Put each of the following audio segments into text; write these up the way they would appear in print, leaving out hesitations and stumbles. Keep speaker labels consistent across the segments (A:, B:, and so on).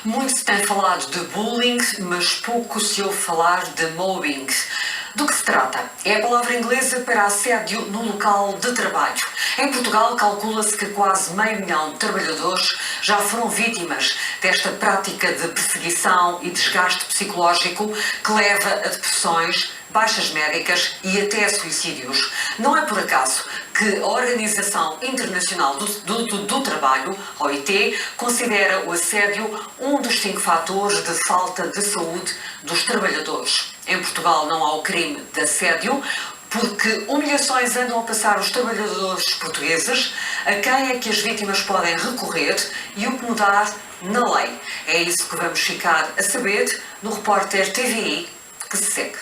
A: Muito se tem falado de bullying, mas pouco se ouve falar de mobbing. Do que se trata? É a palavra inglesa para assédio no local de trabalho. Em Portugal, calcula-se que quase 500 mil trabalhadores já foram vítimas desta prática de perseguição e desgaste psicológico que leva a depressões, baixas médicas e até suicídios. Não é por acaso que a Organização Internacional do Trabalho, OIT, considera o assédio um dos 5 fatores de falta de saúde dos trabalhadores. Em Portugal não há o crime de assédio, porque humilhações andam a passar os trabalhadores portugueses. A quem é que as vítimas podem recorrer e o que mudar na lei? É isso que vamos ficar a saber no repórter TVI que se segue.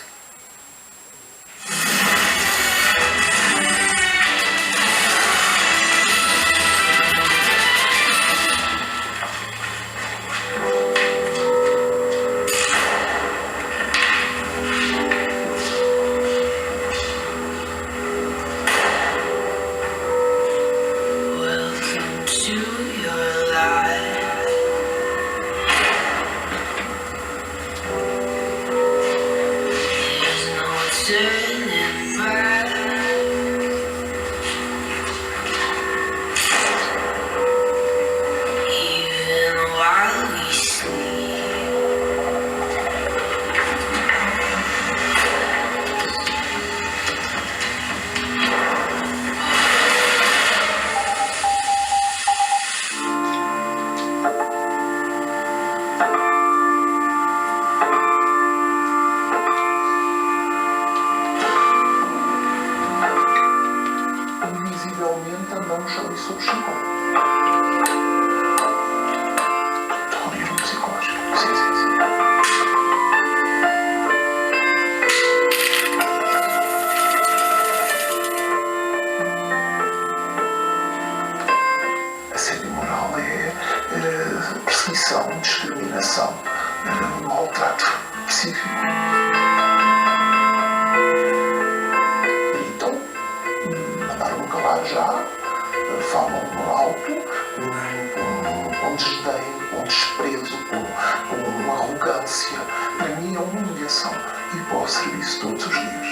B: Andamos ali sob chicote. Terrorismo psicológico. Sim. Assédio moral é perseguição, discriminação, maltrato psíquico. Gritam, mandaram calar já. Falam no alto, com desdém, com desprezo, com arrogância. Para mim é uma humilhação ir para o serviço todos os dias.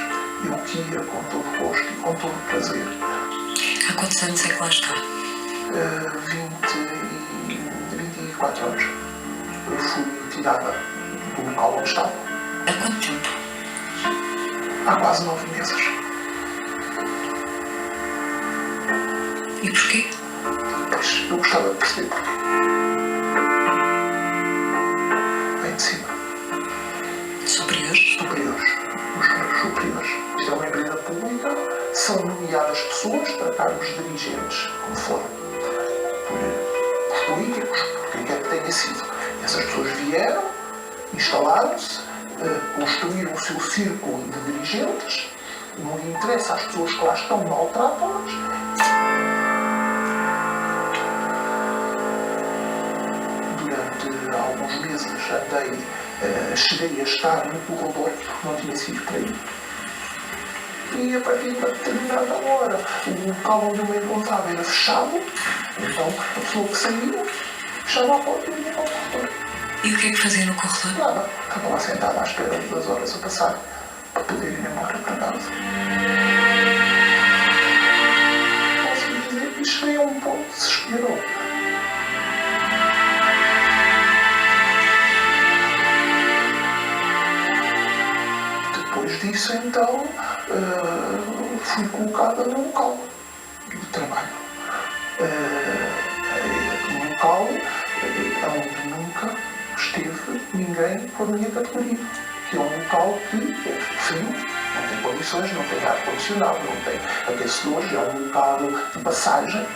B: Eu que ia com todo o gosto e com todo o prazer.
A: Há quantos anos é que lá está?
B: 24 anos. Eu fui tirada do local onde estava.
A: Há quanto tempo?
B: Há quase 9 meses.
A: E porquê?
B: Pois, eu gostava de perceber porquê. Vem de cima.
A: Superiores?
B: Superiores. Os superiores. Isto é uma empresa pública, são nomeadas pessoas para cargos dirigentes, como foram. Por os políticos, por quem quer que tenha sido. E essas pessoas vieram, instalaram-se, construíram o seu círculo de dirigentes, não lhe interessa às pessoas que lá estão, maltratam-nas. Alguns meses cheguei a estar no corredor porque não tinha sido para ir. E a partir de uma determinada hora, o local onde eu me encontrava era fechado, então a pessoa que saía fechava a porta e ia para o corredor.
A: E o que é que fazia no corredor?
B: Nada, estava lá sentada à espera de 2 horas a passar para poder ir embora para casa. Posso dizer que cheguei a um ponto desesperador. Depois disso, então, fui colocada no local de trabalho. No local onde nunca esteve ninguém com a minha categoria. Que é um local que é frio, não tem condições, não tem ar-condicionado, não tem aquecedores, é um local de passagem.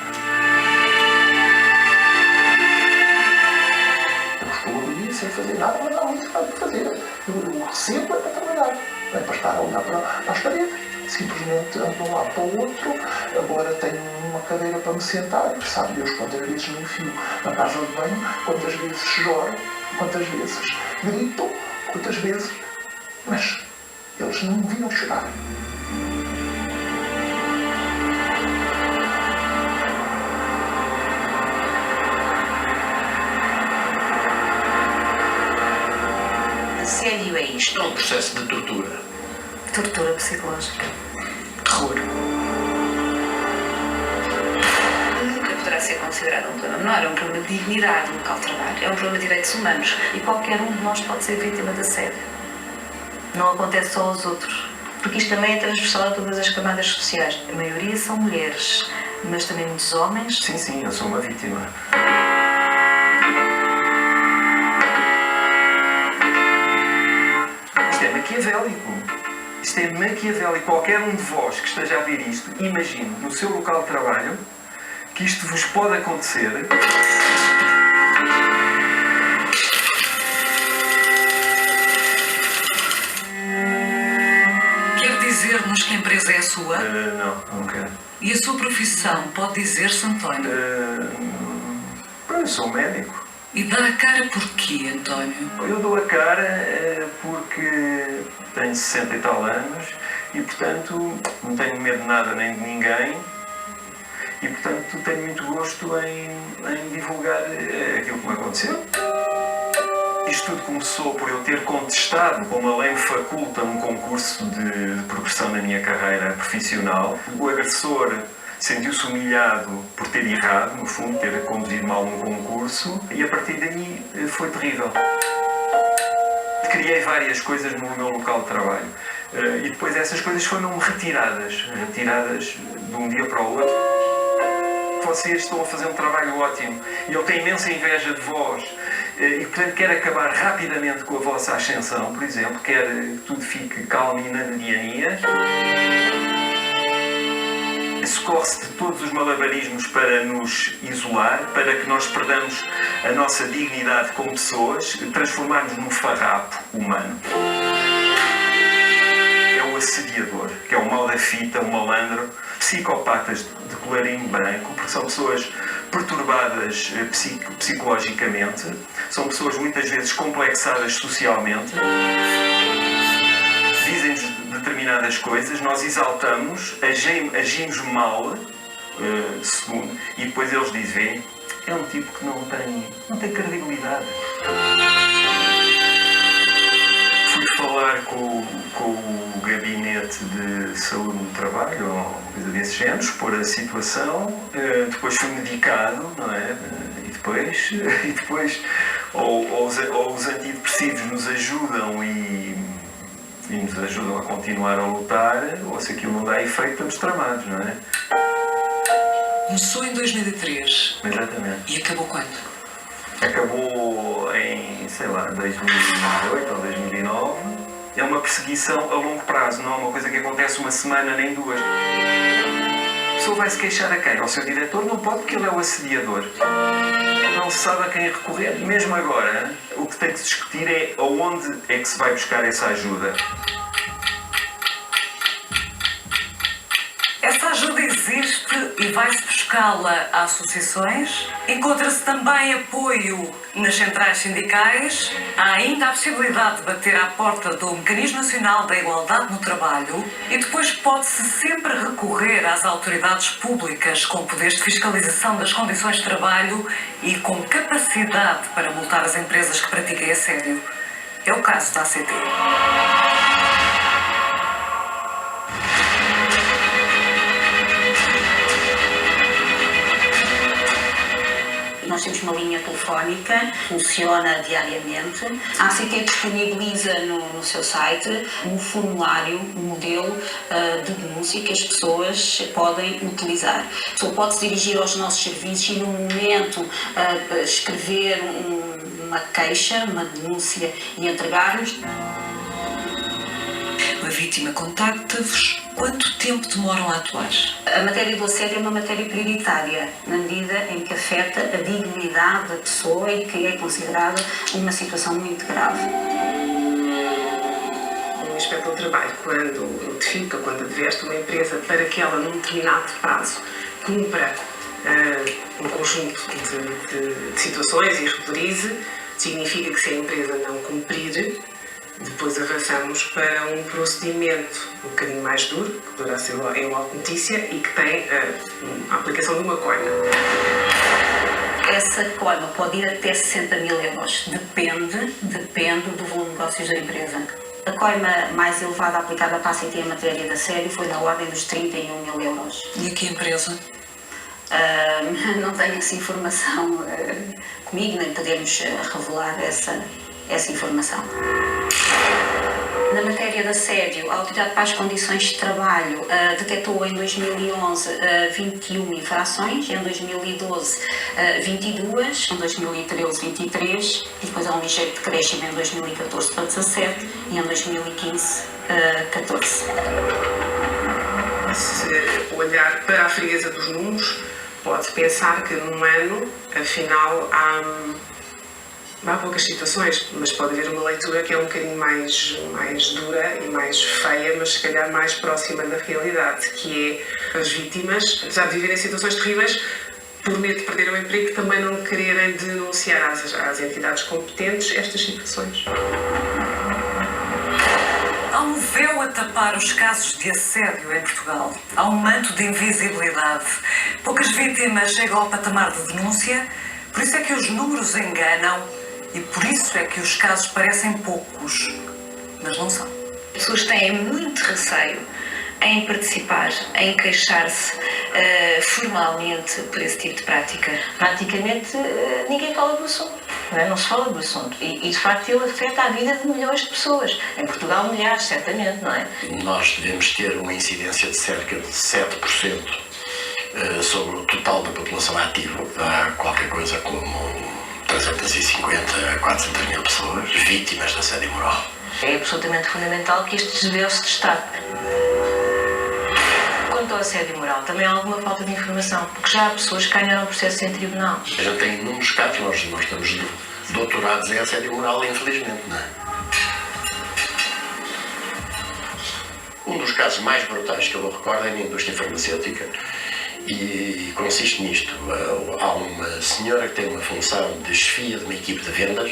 B: Eu estou ali sem fazer nada, mas não há muito para fazer. Eu recebo é para trabalhar. Não é para estar a olhar para as paredes. Simplesmente ando de um lado para o outro. Agora tenho uma cadeira para me sentar. E sabe Deus quantas vezes me enfio na casa de banho, quantas vezes choro, quantas vezes grito, quantas vezes. Mas eles não me viam chorar.
C: assédio é isto?
B: É um processo de tortura.
A: Tortura psicológica.
B: Terror.
C: Nunca poderá ser considerado um problema menor, é um problema de dignidade no local de trabalho, é um problema de direitos humanos.
A: E qualquer um de nós pode ser vítima de assédio. Não acontece só aos outros.
C: Porque isto também é transversal a todas as camadas sociais.
A: A maioria são mulheres, mas também muitos homens.
B: Sim, eu sou uma vítima. Isto é maquiavélico. Isto é maquiavélico. Qualquer um de vós que esteja a ver isto, imagine no seu local de trabalho que isto vos pode acontecer.
A: Quer dizer-nos que a empresa é a sua?
B: Não quero.
A: E a sua profissão pode dizer-se, António?
B: Eu sou médico.
A: E dá a cara porquê, António?
B: Eu dou a cara porque tenho 60 e tal anos e, portanto, não tenho medo de nada nem de ninguém e, portanto, tenho muito gosto em divulgar aquilo que me aconteceu. Isto tudo começou por eu ter contestado, como a lei me faculta, um concurso de progressão na minha carreira profissional. O agressor sentiu-se humilhado por ter errado, no fundo, ter conduzido mal um concurso, e a partir daí foi terrível. Criei várias coisas no meu local de trabalho e depois essas coisas foram retiradas de um dia para o outro. Vocês estão a fazer um trabalho ótimo e eu tenho imensa inveja de vós e, portanto, quero acabar rapidamente com a vossa ascensão, por exemplo, quero que tudo fique calmo e na mediania. Socorre-se de todos os malabarismos para nos isolar, para que nós perdamos a nossa dignidade como pessoas, transformarmos num farrapo humano. É o assediador, que é o mal da fita, o malandro, psicopatas de colarinho branco, porque são pessoas perturbadas psicologicamente, são pessoas muitas vezes complexadas socialmente, dizem-nos determinadas coisas, nós exaltamos, agimos mal, segundo, e depois eles dizem, é um tipo que não tem credibilidade. Fui falar com o gabinete de saúde no trabalho, ou coisa desse género, expor a situação, depois fui medicado, não é? E depois ou os antidepressivos nos ajudam e nos ajudam a continuar a lutar, ou se aquilo não dá efeito, estamos tramados, não é?
A: Começou em 2003.
B: Exatamente.
A: E acabou quando?
B: Acabou em, 2008 ou 2009. É uma perseguição a longo prazo, não é uma coisa que acontece uma semana nem duas. A pessoa vai se queixar a quem? Ao seu diretor? Não pode, porque ele é o assediador. Não se sabe a quem recorrer. Mesmo agora, o que tem que se discutir é aonde é que se vai buscar essa ajuda.
A: Essa ajuda existe e vai-se buscá-la a associações? Encontra-se também apoio nas centrais sindicais? Há ainda a possibilidade de bater à porta do Mecanismo Nacional da Igualdade no Trabalho? E depois pode-se sempre recorrer às autoridades públicas com poderes de fiscalização das condições de trabalho e com capacidade para multar as empresas que pratiquem assédio? É o caso da ACT.
C: Nós temos uma linha telefónica, funciona diariamente. A ACT disponibiliza no seu site um formulário, um modelo de denúncia que as pessoas podem utilizar. A pessoa pode se dirigir aos nossos serviços e, no momento, escrever uma queixa, uma denúncia e entregar-nos.
A: A vítima contacta-vos. Quanto tempo demoram a atuar?
C: A matéria do assédio é uma matéria prioritária, na medida em que afeta a dignidade da pessoa e que é considerada uma situação muito grave.
D: O inspetor de trabalho, quando notifica, quando adverte uma empresa para que ela, num determinado prazo, cumpra um conjunto de situações e regularize, significa que, se a empresa não cumprir, depois avançamos para um procedimento um bocadinho mais duro, que poderá ser em loco notícia e que tem a aplicação de uma coima.
C: Essa coima pode ir até 60 mil euros, depende Depende do volume de negócios da empresa. A coima mais elevada aplicada para a ACT em matéria de assédio foi na ordem dos 31 mil euros.
A: E aqui a empresa?
C: Não tenho essa informação comigo, nem podemos revelar essa informação. Na matéria de assédio, a Autoridade para as Condições de Trabalho detectou em 2011 21 infrações, em 2012 22, em 2013 23 e depois há um ligeiro decréscimo em 2014 para 17 e em 2015 14.
D: Se olhar para a frieza dos números, pode pensar que num ano, afinal, há poucas situações, mas pode haver uma leitura que é um bocadinho mais dura e mais feia, mas se calhar mais próxima da realidade, que é as vítimas, apesar de viverem situações terríveis, por medo de perder o emprego, também não quererem denunciar às entidades competentes estas situações.
A: Há um véu a tapar os casos de assédio em Portugal. Há um manto de invisibilidade. Poucas vítimas chegam ao patamar de denúncia, por isso é que os números enganam e por isso é que os casos parecem poucos, mas não são.
E: As pessoas têm muito receio em participar, em queixar-se formalmente por esse tipo de prática. Praticamente ninguém fala do assunto, não se fala do assunto. E de facto ele afeta a vida de milhões de pessoas. Em Portugal, milhares, certamente, não é?
F: Nós devemos ter uma incidência de cerca de 7% sobre o total da população ativa. Há qualquer coisa como 350 a 400 mil pessoas vítimas de assédio moral.
E: É absolutamente fundamental que este desvio se destaque. Quanto ao assédio moral, também há alguma falta de informação, porque já há pessoas que ganharam processos em tribunal.
F: A gente tem inúmeros casos, nós estamos doutorados em assédio moral, infelizmente, não é? Um dos casos mais brutais que eu me recordo é na indústria farmacêutica e consiste nisto. Há uma senhora que tem uma função de chefia de uma equipe de vendas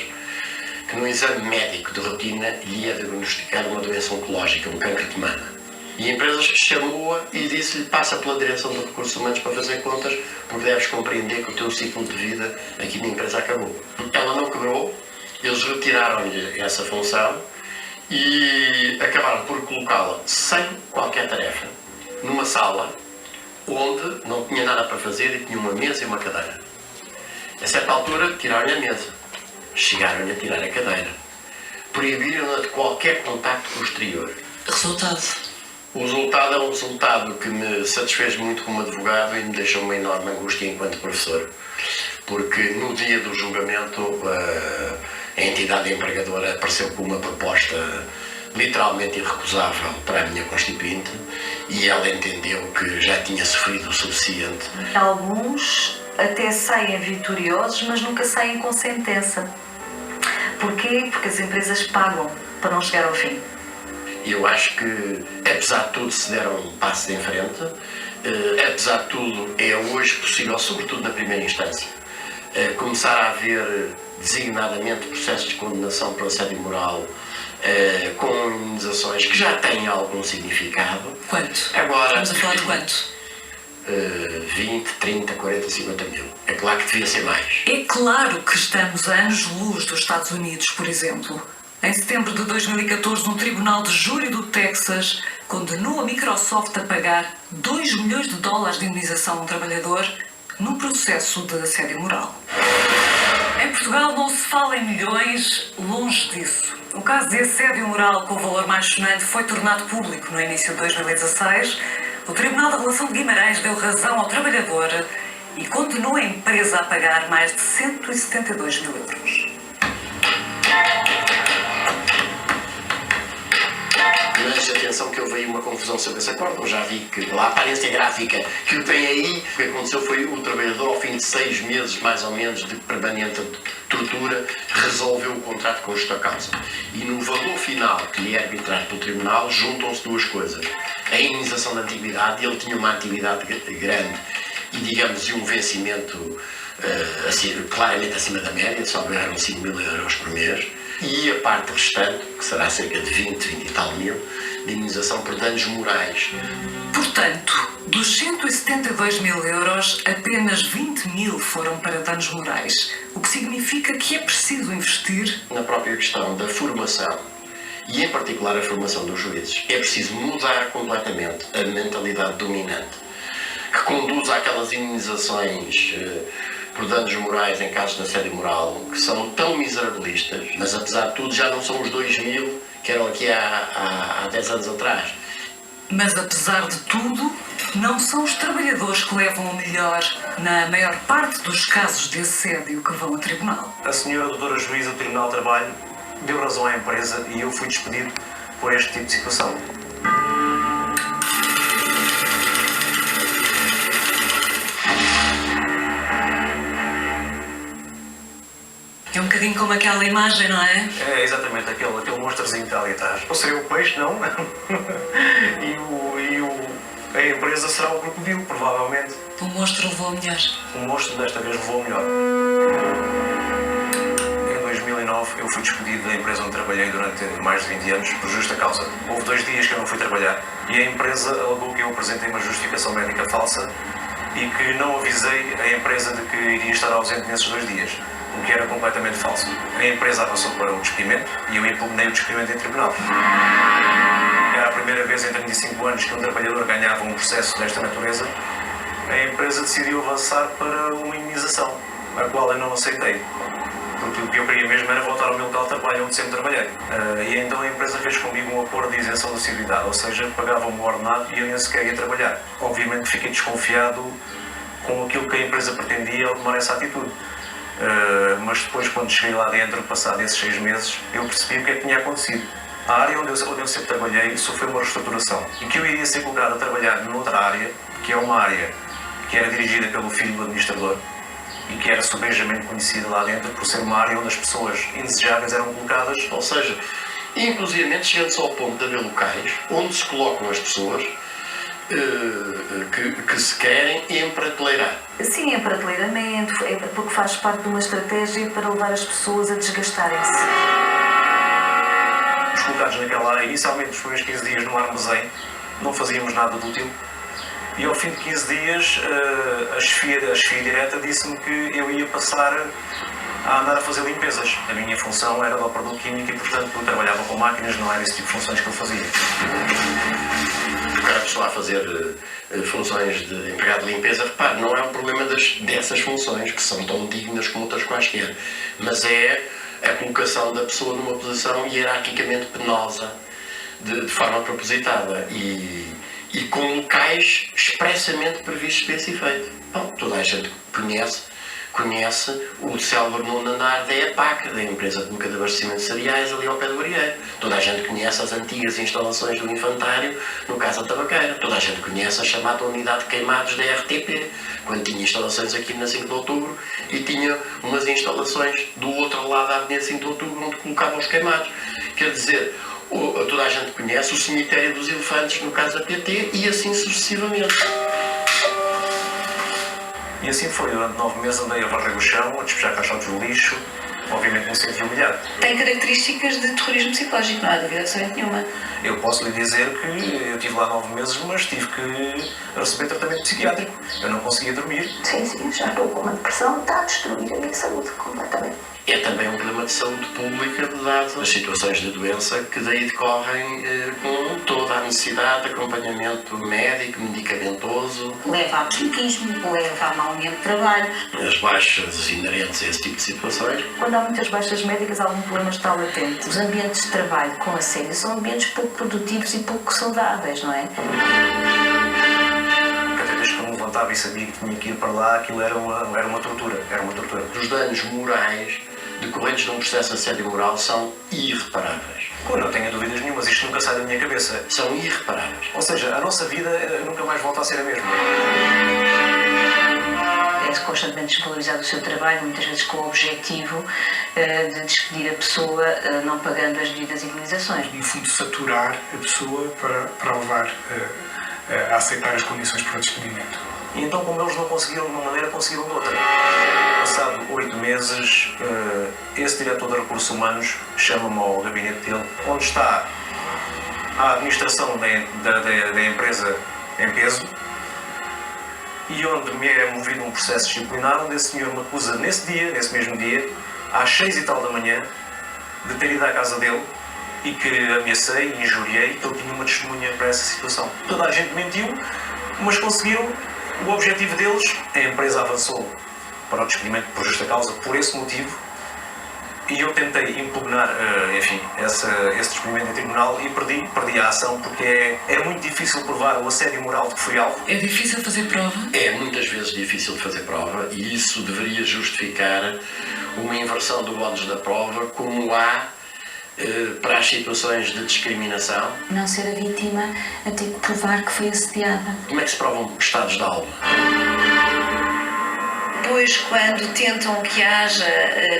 F: que no exame médico de rotina lhe ia diagnosticar uma doença oncológica, um cancro de mama. E a empresa chamou-a e disse-lhe: passa pela direção de recursos humanos para fazer contas, porque deves compreender que o teu ciclo de vida aqui na empresa acabou. Ela não quebrou, eles retiraram-lhe essa função e acabaram por colocá-la sem qualquer tarefa numa sala onde não tinha nada para fazer e tinha uma mesa e uma cadeira. A certa altura tiraram-lhe a mesa, chegaram-lhe a tirar a cadeira, proibiram-na de qualquer contacto posterior.
A: Resultado?
F: O resultado é um resultado que me satisfez muito como advogado e me deixou uma enorme angústia enquanto professor, porque no dia do julgamento a entidade empregadora apareceu com uma proposta literalmente irrecusável para a minha constituinte e ela entendeu que já tinha sofrido o suficiente.
E: Alguns até saem vitoriosos, mas nunca saem com sentença. Porquê? Porque as empresas pagam para não chegar ao fim.
F: Eu acho que, apesar de tudo, se deram um passo em frente. Apesar de tudo, é hoje possível, sobretudo na primeira instância, começar a haver designadamente processos de condenação por assédio moral com indenizações que já têm algum significado.
A: Quanto?
F: Agora,
A: Estamos a falar de quanto?
F: 20, 30, 40, 50 mil. É claro que devia ser mais.
A: É claro que estamos a anos-luz dos Estados Unidos, por exemplo. Em setembro de 2014, um tribunal de júri do Texas condenou a Microsoft a pagar $2 milhões de indenização a um trabalhador num processo de assédio moral. Em Portugal não se fala em milhões, longe disso. O caso de assédio moral com o valor mais sonante foi tornado público no início de 2016. O Tribunal da Relação de Guimarães deu razão ao trabalhador e condenou a empresa a pagar mais de 172 mil euros.
F: Mas atenção que houve aí uma confusão sobre esse acordo. Eu já vi que pela aparência gráfica que o tem aí, o que aconteceu foi o trabalhador, ao fim de 6 meses mais ou menos de permanente tortura, resolveu o contrato com justa causa. E no valor final que lhe é arbitrado pelo tribunal juntam-se duas coisas. A indenização da antiguidade, ele tinha uma atividade grande e, digamos, um vencimento claramente acima da média, só ganharam 5 mil euros por mês, e a parte restante, que será cerca de 20 e tal mil, de indenização por danos morais.
A: Portanto, Dos 172 mil euros, apenas 20 mil foram para danos morais, o que significa que é preciso investir
F: Na própria questão da formação, e em particular a formação dos juízes, é preciso mudar completamente a mentalidade dominante, que conduz àquelas indenizações por danos morais em casos de assédio moral, que são tão miserabilistas, mas apesar de tudo já não são os 2 mil que eram aqui há 10 anos atrás.
A: Mas, apesar de tudo, não são os trabalhadores que levam o melhor na maior parte dos casos de assédio que vão a tribunal.
G: A senhora doutora juíza do Tribunal de Trabalho deu razão à empresa e eu fui despedido por este tipo de situação.
A: É um bocadinho como aquela imagem, não é?
G: É exatamente aquele monstrozinho que está ali atrás. Ou seria o peixe, não? A empresa será o crocodilo, provavelmente.
A: O monstro levou a melhor.
G: O monstro desta vez levou o melhor. Em 2009 eu fui despedido da empresa onde trabalhei durante mais de 20 anos por justa causa. Houve 2 dias que eu não fui trabalhar e a empresa alegou que eu apresentei uma justificação médica falsa e que não avisei a empresa de que iria estar ausente nesses 2 dias, o que era completamente falso. A empresa avançou para o despedimento e eu impugnei o despedimento em tribunal. Era a primeira vez em 35 anos que um trabalhador ganhava um processo desta natureza. A empresa decidiu avançar para uma indenização, a qual eu não aceitei, porque o que eu queria mesmo era voltar ao meu local de trabalho onde sempre trabalhei. E então a empresa fez comigo um acordo de isenção da assiduidade, ou seja, pagava-me o ordenado e eu nem sequer ia trabalhar. Obviamente fiquei desconfiado com aquilo que a empresa pretendia ao tomar essa atitude. Mas depois, quando cheguei lá dentro, passado esses 6 meses, eu percebi o que é que tinha acontecido. A área onde eu sempre trabalhei sofreu uma reestruturação e que eu iria ser colocado a trabalhar noutra área, que é uma área que era dirigida pelo filho do administrador e que era subejamente conhecida lá dentro por ser uma área onde as pessoas indesejáveis eram colocadas.
F: Ou seja, inclusivamente chegando-se ao ponto de haver locais onde se colocam as pessoas que se querem emprateleirar.
E: Sim, é prateleiramento, é porque faz parte de uma estratégia para levar as pessoas a desgastarem-se.
G: Os colocados naquela área, inicialmente nos primeiros 15 dias no armazém, não fazíamos nada de útil. E ao fim de 15 dias, a chefia direta disse-me que eu ia passar a andar a fazer limpezas. A minha função era de operador químico e, portanto, eu trabalhava com máquinas, não era esse tipo de funções que eu fazia.
F: O cara está a fazer funções de empregado de limpeza, repare, não é um problema dessas funções, que são tão dignas como outras quaisquer, mas é a colocação da pessoa numa posição hierarquicamente penosa, de forma propositada e com locais expressamente previstos para esse efeito. Bom, toda a gente conhece o célebre nono andar da EPAC, da empresa de de abastecimento de cereais, ali ao pé do Barieiro. Toda a gente conhece as antigas instalações do infantário no Casa Tabaqueira. Toda a gente conhece a chamada unidade de queimados da RTP, quando tinha instalações aqui na 5 de Outubro e tinha umas instalações do outro lado da Avenida 5 de Outubro onde colocavam os queimados. Quer dizer, toda a gente conhece o cemitério dos elefantes no caso da PT e assim sucessivamente.
G: E assim foi, durante 9 meses andei a varrer o chão, a despejar caixotes do lixo, obviamente me senti humilhado.
E: Tem características de terrorismo psicológico, não há dúvida absolutamente nenhuma.
G: Eu posso lhe dizer que eu estive lá 9 meses, mas tive que receber tratamento psiquiátrico. Eu não conseguia dormir.
E: Sim, já estou com uma depressão, está a destruir a minha saúde completamente.
F: É também um problema de saúde pública, dado as situações de doença que daí decorrem com toda a necessidade de acompanhamento médico, medicamentoso.
C: Leva a psiquismo, leva a mau ambiente de trabalho.
F: As baixas inerentes a esse tipo de situações.
E: Quando há muitas baixas médicas, algum problema está latente. Os ambientes de trabalho com assédio são ambientes pouco produtivos e pouco saudáveis, não é?
G: Cada vez que eu me levantava e sabia que tinha que ir para lá, aquilo era uma tortura.
F: Os danos morais decorrentes de um processo de assédio moral são irreparáveis.
G: Eu não tenho dúvidas nenhumas, isto nunca sai da minha cabeça.
F: São irreparáveis.
G: Ou seja, a nossa vida nunca mais volta a ser a mesma.
E: É constantemente desvalorizado o seu trabalho, muitas vezes com o objetivo de despedir a pessoa, não pagando as devidas indemnizações.
H: No fundo, saturar a pessoa para levar a aceitar as condições para o despedimento.
G: E então, como eles não conseguiram de uma maneira, conseguiram de outra. Passado 8 meses, esse diretor de recursos humanos chama-me ao gabinete dele, onde está a administração da empresa em peso, e onde me é movido um processo disciplinar, onde esse senhor me acusa nesse mesmo dia, às 6 e tal da manhã, de ter ido à casa dele e que ameacei e injuriei que ele tinha uma testemunha para essa situação. Toda a gente mentiu, mas conseguiram o objetivo deles. A empresa avançou para o despedimento por justa causa por esse motivo e eu tentei impugnar, esse despedimento em tribunal e perdi a ação porque é muito difícil provar o assédio moral de que fui alvo.
A: É difícil fazer prova?
F: É muitas vezes difícil de fazer prova e isso deveria justificar uma inversão do ónus da prova, como há para as situações de discriminação.
I: Não ser a vítima a ter que provar que foi assediada.
F: Como é que se provam estados de alma?
E: Depois, quando tentam que haja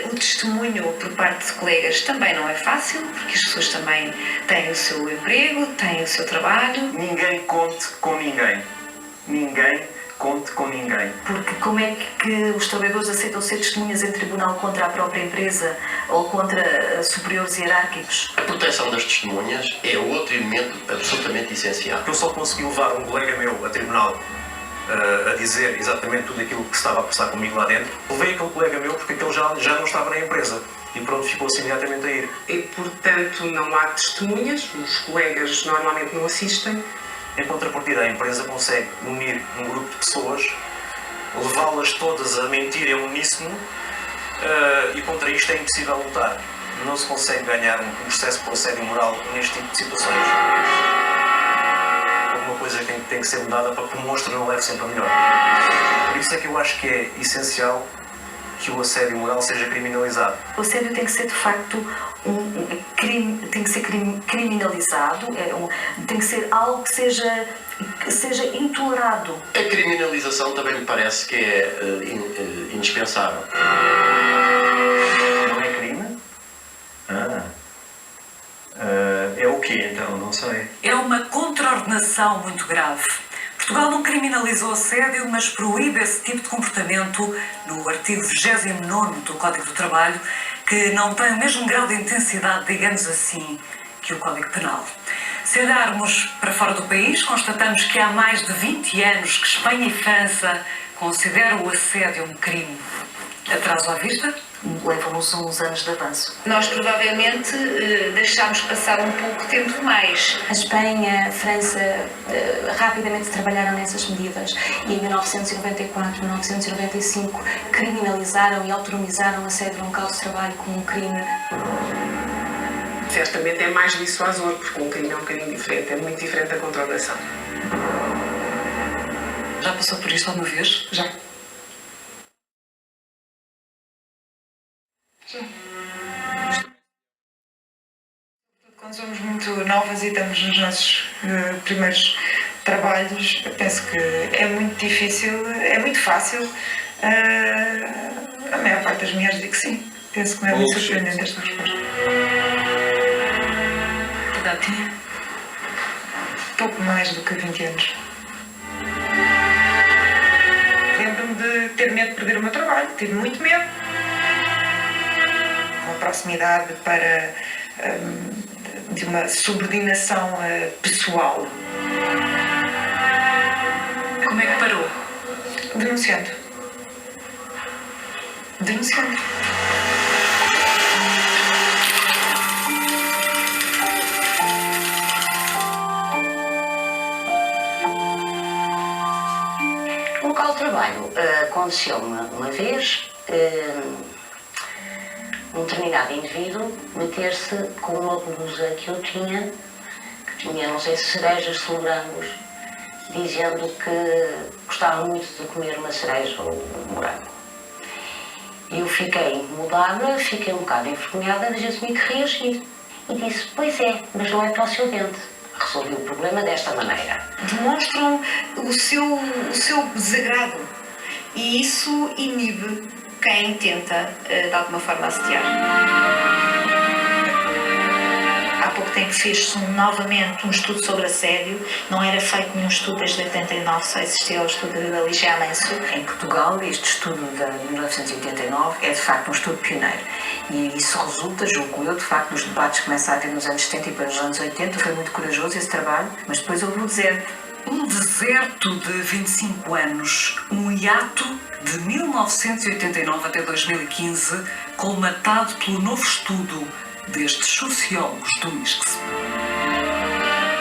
E: o testemunho por parte de colegas, também não é fácil, porque as pessoas também têm o seu emprego, têm o seu trabalho.
G: Ninguém conte com ninguém. Ninguém conte com ninguém.
J: Porque como é que os trabalhadores aceitam ser testemunhas em tribunal contra a própria empresa ou contra superiores hierárquicos?
F: A proteção das testemunhas é outro elemento absolutamente essencial.
G: Eu só consegui levar um colega meu a tribunal a dizer exatamente tudo aquilo que estava a passar comigo lá dentro. Levei aquele colega meu porque aquele já não estava na empresa e pronto, ficou-se imediatamente a ir.
D: E, portanto, não há testemunhas, os colegas normalmente não assistem.
G: Em contrapartida, a empresa consegue unir um grupo de pessoas, levá-las todas a mentir em uníssono e contra isto é impossível lutar. Não se consegue ganhar um processo por assédio moral neste tipo de situações. Alguma coisa que tem que ser mudada para que o monstro não leve sempre a melhor. Por isso é que eu acho que é essencial que o assédio moral seja criminalizado.
J: O assédio tem que ser de facto um crime, tem que ser criminalizado, tem que ser algo que seja intolerado.
F: A criminalização também me parece que é indispensável.
G: Não é crime? É o quê então? Não sei.
A: É uma contraordenação muito grave. Portugal não criminalizou assédio, mas proíbe esse tipo de comportamento no artigo 29º do Código do Trabalho, que não tem o mesmo grau de intensidade, digamos assim, que o Código Penal. Se olharmos para fora do país, constatamos que há mais de 20 anos que Espanha e França consideram o assédio um crime. Atraso à vista?
J: Levam-nos uns anos de avanço.
E: Nós provavelmente deixámos passar um pouco tempo demais.
I: A Espanha, a França rapidamente trabalharam nessas medidas e em 1994, 1995 criminalizaram e autonomizaram o assédio no local de trabalho como um crime.
D: Certamente é mais dissuasor, porque um crime é um bocadinho diferente, é muito diferente da contraordenação.
A: Já passou por isto alguma vez?
D: Já.
K: Quando somos muito novas e estamos nos nossos primeiros trabalhos, eu penso que é muito difícil, é muito fácil. A maior parte das mulheres diz que sim. Penso que não é muito surpreendente esta resposta.
A: Que idade tinha?
K: Pouco mais do que 20 anos. Lembro-me de ter medo de perder o meu trabalho, tive muito medo. Uma proximidade de uma subordinação pessoal.
A: Como é que parou?
K: Denunciando.
L: No local de trabalho aconteceu-me uma vez um determinado indivíduo meter-se com uma blusa que eu tinha, não sei se cerejas, se morangos, dizendo que gostava muito de comer uma cereja ou um morango. Eu fiquei incomodada, fiquei um bocado envergonhada, mas assumi que reagir. E disse, pois é, mas não é para o seu dente. Resolvi o problema desta maneira.
E: Demonstram o seu desagrado e isso inibe quem tenta, de alguma forma, assediar. Há pouco tempo fez-se novamente um estudo sobre assédio. Não era feito nenhum estudo desde 89, só existia o estudo da Ligia Amancio.
J: Em Portugal, este estudo de 1989 é de facto um estudo pioneiro. E isso resulta, julgo eu, de facto, nos debates que começaram a haver nos anos 70 e para os anos 80. Foi muito corajoso esse trabalho, mas depois houve o deserto.
M: Um deserto de 25 anos, um hiato de 1989 até 2015, colmatado pelo novo estudo destes sociólogos do ISCSP.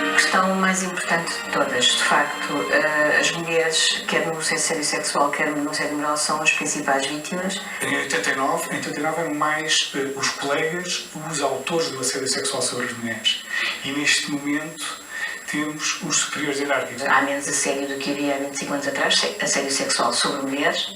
J: A questão mais importante de todas, de facto, as mulheres, quer no assédio sexual, quer no assédio moral, são as principais vítimas.
H: Em 89 eram mais os colegas, os autores do assédio sexual sobre as mulheres. E neste momento temos os superiores hierárquicos.
J: Há menos assédio do que havia há 25 anos atrás, assédio sexual sobre mulheres.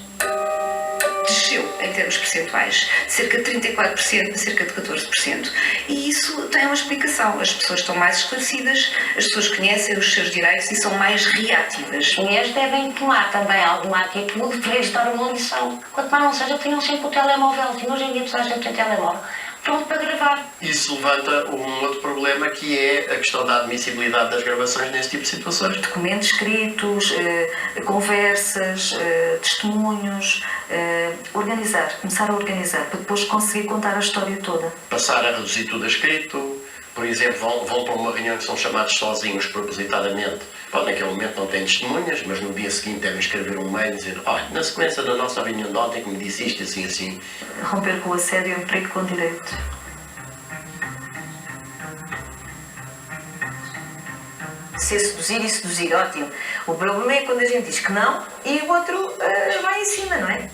E: Desceu em termos percentuais, de cerca de 34% a cerca de 14%. E isso tem uma explicação. As pessoas estão mais esclarecidas, as pessoas conhecem os seus direitos e são mais reativas.
L: As mulheres devem tomar também alguma atitude para lhes dar uma lição. Quanto mais não seja, tenham sempre o telemóvel. Hoje em dia toda a gente tem telemóvel. Pronto para gravar.
F: Isso levanta um outro problema, que é a questão da admissibilidade das gravações nesse tipo de situações.
J: Documentos escritos, conversas, testemunhos, começar a organizar para depois conseguir contar a história toda.
F: Passar a reduzir tudo a escrito. Por exemplo, vão para uma reunião que são chamados sozinhos propositadamente. Pode, naquele momento não têm testemunhas, mas no dia seguinte devem escrever um mail e dizer: olha, na sequência da nossa reunião de ontem que me disse isto, assim, assim.
J: Romper com o assédio é um emprego com direito. Ser seduzir e seduzir, ótimo. O problema é quando a gente diz que não e o outro vai em cima, não é?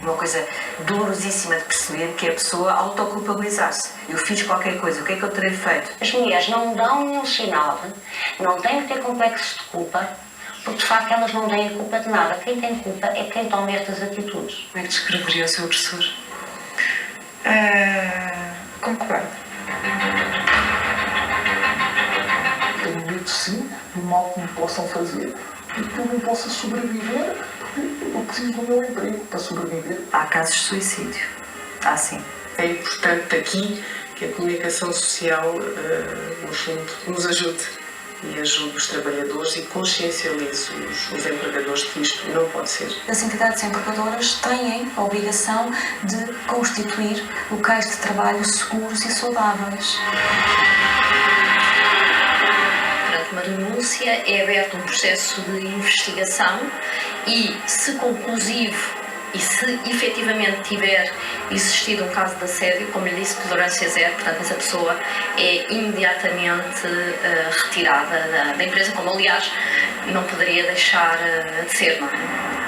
J: Uma coisa dolorosíssima de perceber, que é a pessoa autoculpabilizar-se. Eu fiz qualquer coisa, o que é que eu terei feito?
L: As mulheres não dão nenhum sinal, não têm que ter complexos de culpa, porque de facto elas não têm culpa de nada. Quem tem culpa é quem toma estas atitudes.
E: Como é que descreveria o seu agressor?
K: Concordo.
B: Tenho medo, sim, do mal que me possam fazer e que eu não possa sobreviver. Eu preciso do meu emprego para sobreviver.
J: Há casos de suicídio. Há sim.
D: É importante aqui que a comunicação social, no fundo, nos ajude e ajude os trabalhadores e consciencialize os empregadores de que isto não pode ser.
I: As entidades empregadoras têm a obrigação de constituir locais de trabalho seguros e saudáveis.
E: Perante uma denúncia é aberto um processo de investigação e, se conclusivo e se efetivamente tiver existido um caso de assédio, como lhe disse, tolerância zero, portanto essa pessoa é imediatamente retirada da empresa, como aliás não poderia deixar de ser, não é?